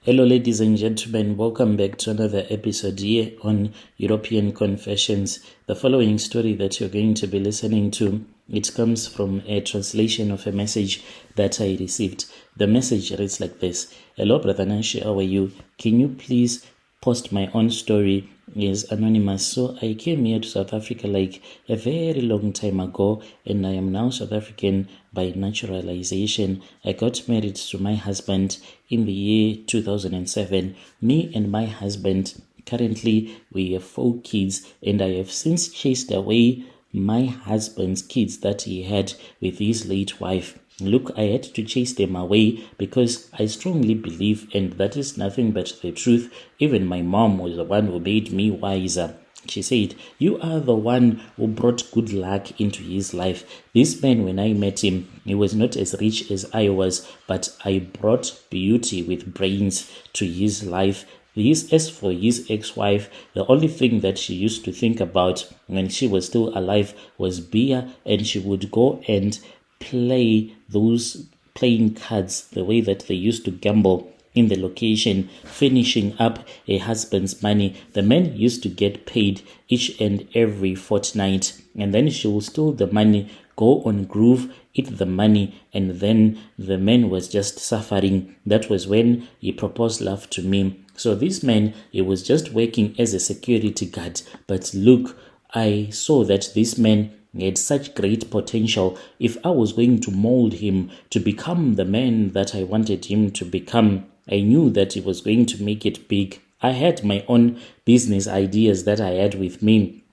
Hello, ladies and gentlemen. Welcome back to another episode here on European Confessions. The following story that you're going to be listening to, it comes from a translation of a message that I received. The message reads like this. Hello, Brother Nashi, how are you? Can you please post my own story? Is anonymous. So I came here to South Africa like a very long time ago, and I am now South African by naturalization. I got married to my husband in the year 2007. Me and my husband, currently we have 4 kids, and I have since chased away my husband's kids that he had with his late wife. Look, I had to chase them away because I strongly believe, and that is nothing but the truth. Even my mom was the one who made me wiser. She said, you are the one who brought good luck into his life. This man, when I met him, he was not as rich as I was, but I brought beauty with brains to his life. As for his ex-wife, the only thing that she used to think about when she was still alive was beer, and she would go and play those playing cards the way that they used to gamble in the location, finishing up a husband's money. The man used to get paid each and every fortnight, and then she will steal the money, go on groove, eat the money, and then the man was just suffering. That was when he proposed love to me. So this man, he was just working as a security guard, but look, I saw that this man had such great potential. If I was going to mold him to become the man that I wanted him to become, I knew that he was going to make it big. I had my own business ideas that I had with me.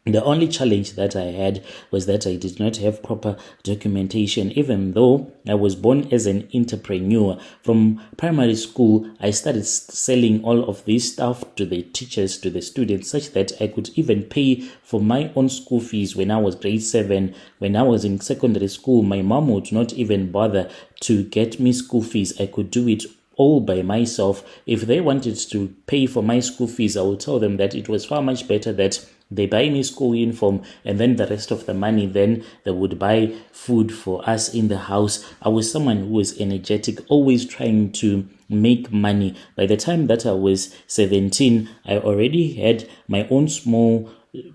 The only challenge that I had was that I did not have proper documentation, even though I was born as an entrepreneur. From primary school, I started selling all of this stuff to the teachers, to the students, such that I could even pay for my own school fees when I was grade 7. When I was in secondary school, my mom would not even bother to get me school fees. I could do it all by myself. If they wanted to pay for my school fees, I would tell them that it was far much better that they buy me school uniform, and then the rest of the money, then they would buy food for us in the house. I was someone who was energetic, always trying to make money. By the time that I was 17, I already had my own small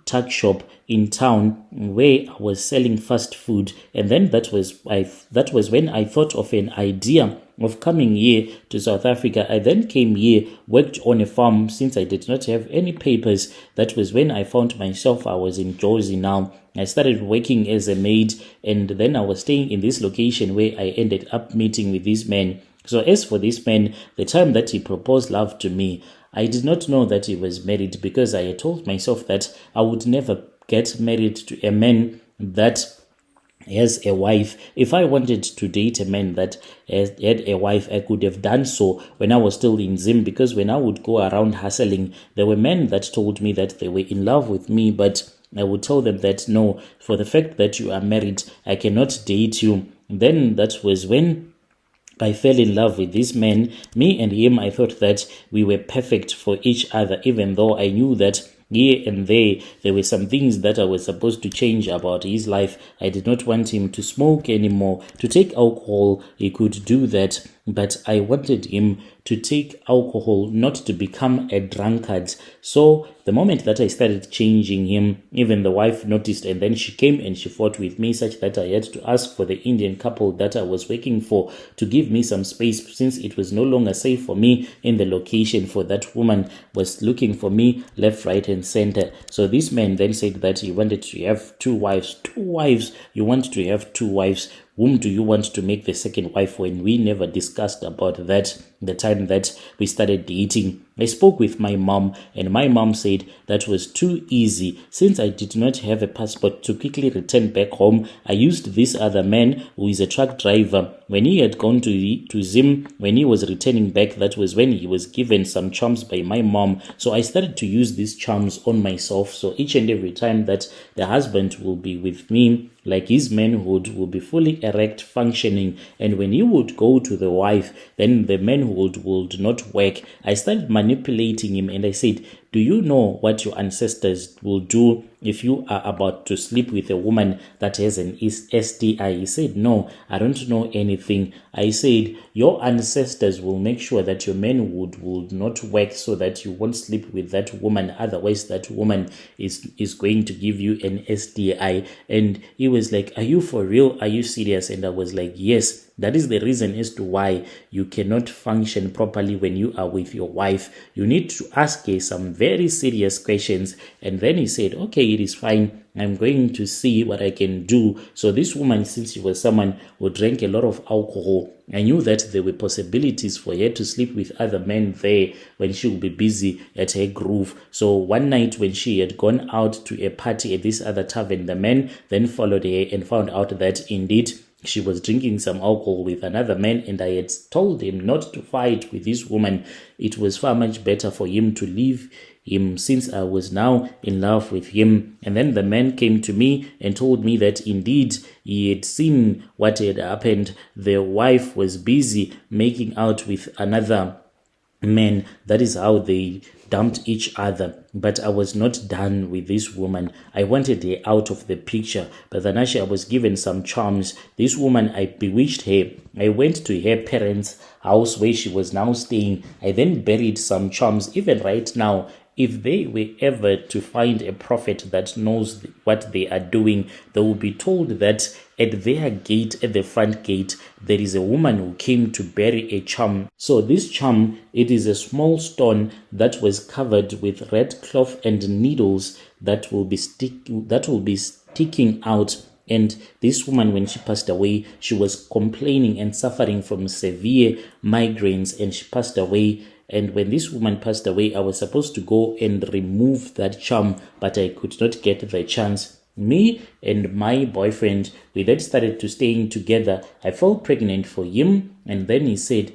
tuck shop in town where I was selling fast food, and then that was when I thought of an idea of coming here to South Africa. I then came here, worked on a farm since I did not have any papers. That was when I found myself. I was in Jersey now. I started working as a maid, and then I was staying in this location where I ended up meeting with this man. So as for this man, the time that he proposed love to me, I did not know that he was married, because I had told myself that I would never get married to a man that has a wife. If I wanted to date a man that had a wife, I could have done so when I was still in Zim, because when I would go around hustling, there were men that told me that they were in love with me, but I would tell them that no, for the fact that you are married, I cannot date you. Then that was when I fell in love with this man. Me and him, I thought that we were perfect for each other, even though I knew that here and there were some things that I was supposed to change about his life. I did not want him to smoke anymore. To take alcohol, he could do that, but I wanted him to take alcohol, not to become a drunkard. So the moment that I started changing him, even the wife noticed, and then she came and she fought with me, such that I had to ask for the Indian couple that I was working for to give me some space, since it was no longer safe for me in the location, for that woman was looking for me left, right, and center. So this man then said that he wanted to have 2 wives. 2 wives? You want to have 2 wives? Whom do you want to make the second wife when? We never discussed about that the time that we started dating. I spoke with my mom, and my mom said that was too easy. Since I did not have a passport to quickly return back home, I used this other man who is a truck driver. When he had gone to Zim, when he was returning back, that was when he was given some charms by my mom. So I started to use these charms on myself. So each and every time that the husband will be with me, like his manhood will be fully erect, functioning, and when he would go to the wife, then the manhood would not work. I started manipulating him, and I said, do you know what your ancestors will do if you are about to sleep with a woman that has an STI? He said, no, I don't know anything. I said, your ancestors will make sure that your manhood will not work so that you won't sleep with that woman. Otherwise, that woman is going to give you an STI. And he was like, are you for real? Are you serious? And I was like, yes. That is the reason as to why you cannot function properly when you are with your wife. You need to ask her some very serious questions. And then he said, okay, it is fine. I'm going to see what I can do. So this woman, since she was someone who drank a lot of alcohol, I knew that there were possibilities for her to sleep with other men there when she would be busy at her groove. So one night when she had gone out to a party at this other tavern, the man then followed her and found out that indeed she was drinking some alcohol with another man, and I had told him not to fight with this woman. It was far much better for him to leave him since I was now in love with him. And then the man came to me and told me that indeed he had seen what had happened. The wife was busy making out with another man. That is how they dumped each other. But I was not done with this woman. I wanted her out of the picture. But then actually I was given some charms. This woman, I bewitched her. I went to her parents' house where she was now staying. I then buried some charms. Even right now, if they were ever to find a prophet that knows what they are doing, they will be told that at their gate, at the front gate, there is a woman who came to bury a charm. So this charm, it is a small stone that was covered with red cloth and needles that will be sticking out. And this woman, when she passed away, she was complaining and suffering from severe migraines, and she passed away. And when this woman passed away, I was supposed to go and remove that charm, but I could not get the chance. Me and my boyfriend, we then started to staying together. I fell pregnant for him, and then he said,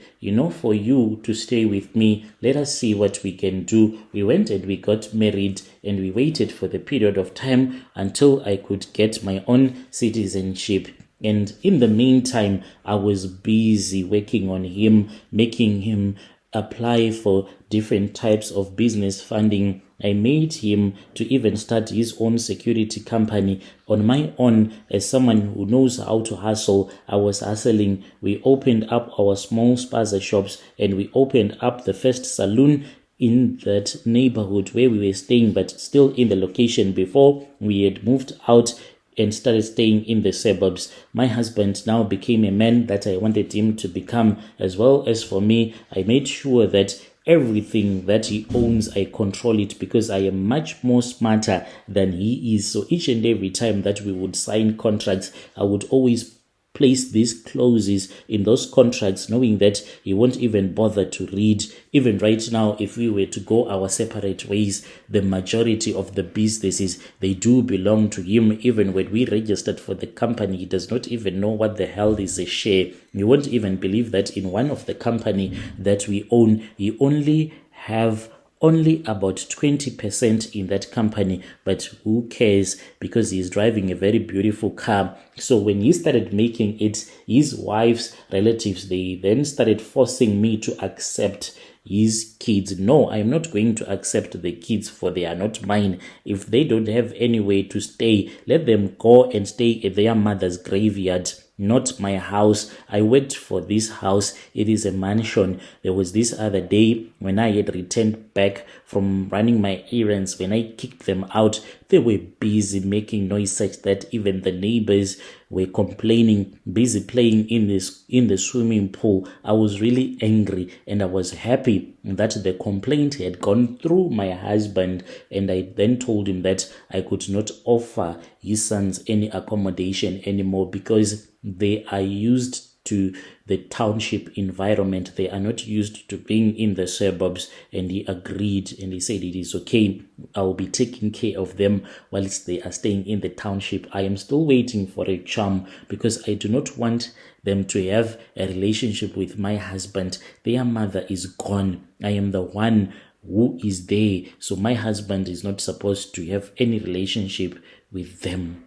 for you to stay with me, let us see what we can do. We went and we got married, and we waited for the period of time until I could get my own citizenship. And in the meantime, I was busy working on him, making him apply for different types of business funding. I made him to even start his own security company on my own. As someone who knows how to hustle, I was hustling. We opened up our small spaza shops, and we opened up the first saloon in that neighborhood where we were staying, but still in the location before we had moved out and started staying in the suburbs. My husband now became a man that I wanted him to become, as well as for me. I made sure that everything that he owns, I control it, because I am much more smarter than he is. So each and every time that we would sign contracts, I would always place these clauses in those contracts, knowing that he won't even bother to read. Even right now, if we were to go our separate ways, the majority of the businesses, they do belong to him. Even when we registered for the company, he does not even know what the hell is a share. You won't even believe that in one of the company that we own, he only have about 20% in that company, but who cares, because he's driving a very beautiful car. So when he started making it, his wife's relatives, they then started forcing me to accept his kids. No, I'm not going to accept the kids, for they are not mine. If they don't have anywhere to stay, let them go and stay at their mother's graveyard, not my house. I worked for this house. It is a mansion. There was this other day when I had returned back from running my errands. When I kicked them out, they were busy making noise such that even the neighbors were complaining, busy playing in the swimming pool. I was really angry, and I was happy that the complaint had gone through my husband, and I then told him that I could not offer his sons any accommodation anymore, because they are used to the township environment. They are not used to being in the suburbs. And he agreed, and he said it is okay. I will be taking care of them whilst they are staying in the township. I am still waiting for a charm, because I do not want them to have a relationship with my husband. Their mother is gone. I am the one who is there. So my husband is not supposed to have any relationship with them.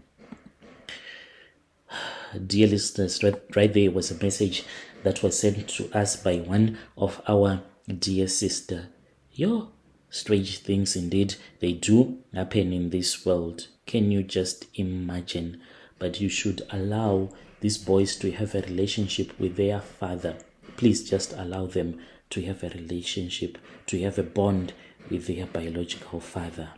Dear listeners, right there was a message that was sent to us by one of our dear sister. Strange things indeed, they do happen in this world. Can you just imagine? But you should allow these boys to have a relationship with their father. Please just allow them to have a relationship, to have a bond with their biological father.